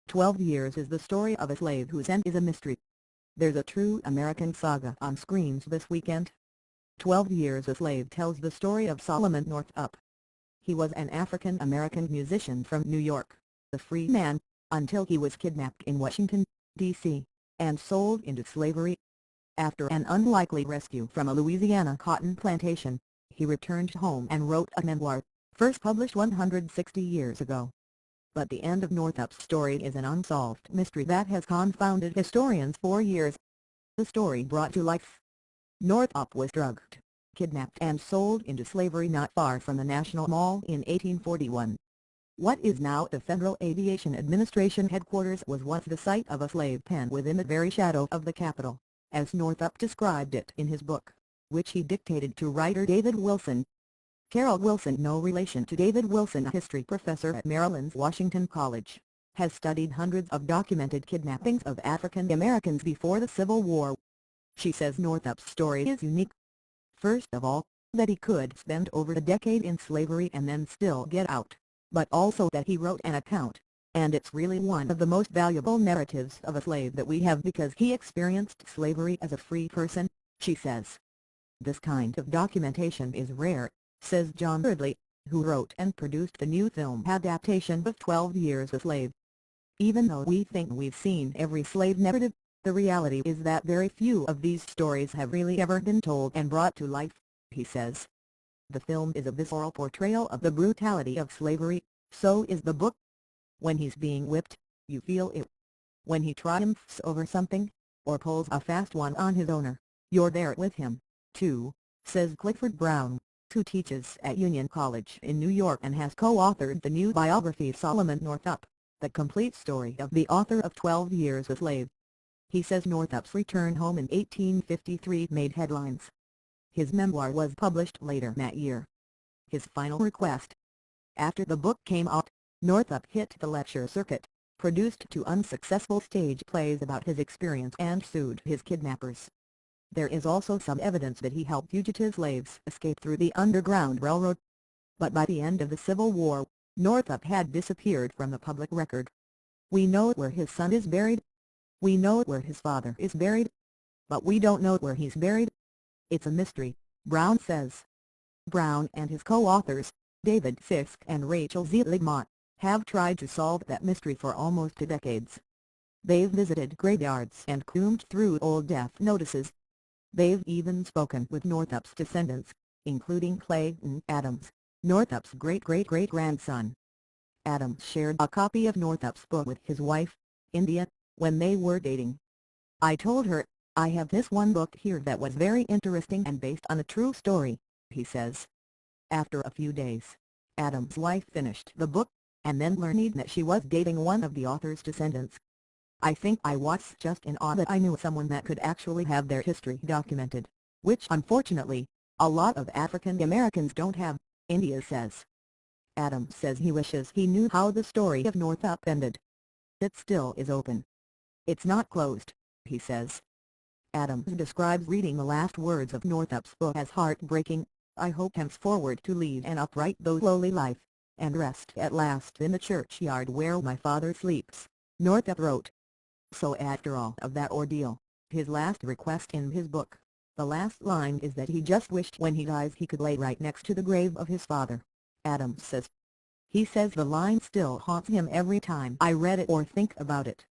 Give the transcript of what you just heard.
12 Years is the story of a slave whose end is a mystery. There's a true American saga on screens this weekend. 12 Years a Slave tells the story of Solomon Northup. He was an African-American musician from New York, a free man, until he was kidnapped in Washington, D.C., and sold into slavery. After an unlikely rescue from a Louisiana cotton plantation, he returned home and wrote a memoir, first published 160 years ago. But the end of Northup's story is an unsolved mystery that has confounded historians for years. The story brought to life. Northup was drugged, kidnapped and sold into slavery not far from the National Mall in 1841. What is now the Federal Aviation Administration headquarters was once the site of a slave pen within the very shadow of the Capitol, as Northup described it in his book, which he dictated to writer David Wilson. Carol Wilson, no relation to David Wilson, a history professor at Maryland's Washington College, has studied hundreds of documented kidnappings of African Americans before the Civil War. She says Northup's story is unique. First of all, that he could spend over a decade in slavery and then still get out, but also that he wrote an account, and it's really one of the most valuable narratives of a slave that we have because he experienced slavery as a free person, she says. This kind of documentation is rare, says John Ridley, who wrote and produced the new film adaptation of 12 Years a Slave. Even though we think we've seen every slave narrative, the reality is that very few of these stories have really ever been told and brought to life, he says. The film is a visceral portrayal of the brutality of slavery, so is the book. When he's being whipped, you feel it. When he triumphs over something, or pulls a fast one on his owner, you're there with him, too, says Clifford Brown, who teaches at Union College in New York and has co-authored the new biography Solomon Northup, the complete story of the author of 12 Years a Slave. He says Northup's return home in 1853 made headlines. His memoir was published later that year. His final request. After the book came out, Northup hit the lecture circuit, produced 2 unsuccessful stage plays about his experience and sued his kidnappers. There is also some evidence that he helped fugitive slaves escape through the Underground Railroad. But by the end of the Civil War, Northup had disappeared from the public record. We know where his son is buried. We know where his father is buried. But we don't know where he's buried. It's a mystery, Brown says. Brown and his co-authors, David Fisk and Rachel Zeligmont, have tried to solve that mystery for almost 2 decades. They've visited graveyards and combed through old death notices. They've even spoken with Northup's descendants, including Clayton Adams, Northup's great-great-great-grandson. Adams shared a copy of Northup's book with his wife, India, when they were dating. I told her, I have this one book here that was very interesting and based on a true story, he says. After a few days, Adams' wife finished the book, and then learned that she was dating one of the author's descendants. I think I was just in awe that I knew someone that could actually have their history documented, which unfortunately, a lot of African Americans don't have, India says. Adams says he wishes he knew how the story of Northup ended. It still is open. It's not closed, he says. Adams describes reading the last words of Northup's book as heartbreaking. I hope henceforward to lead an upright though lowly life, and rest at last in the churchyard where my father sleeps, Northup wrote. So after all of that ordeal, his last request in his book, the last line is that he just wished when he dies he could lay right next to the grave of his father, Adams says. He says the line still haunts him every time I read it or think about it.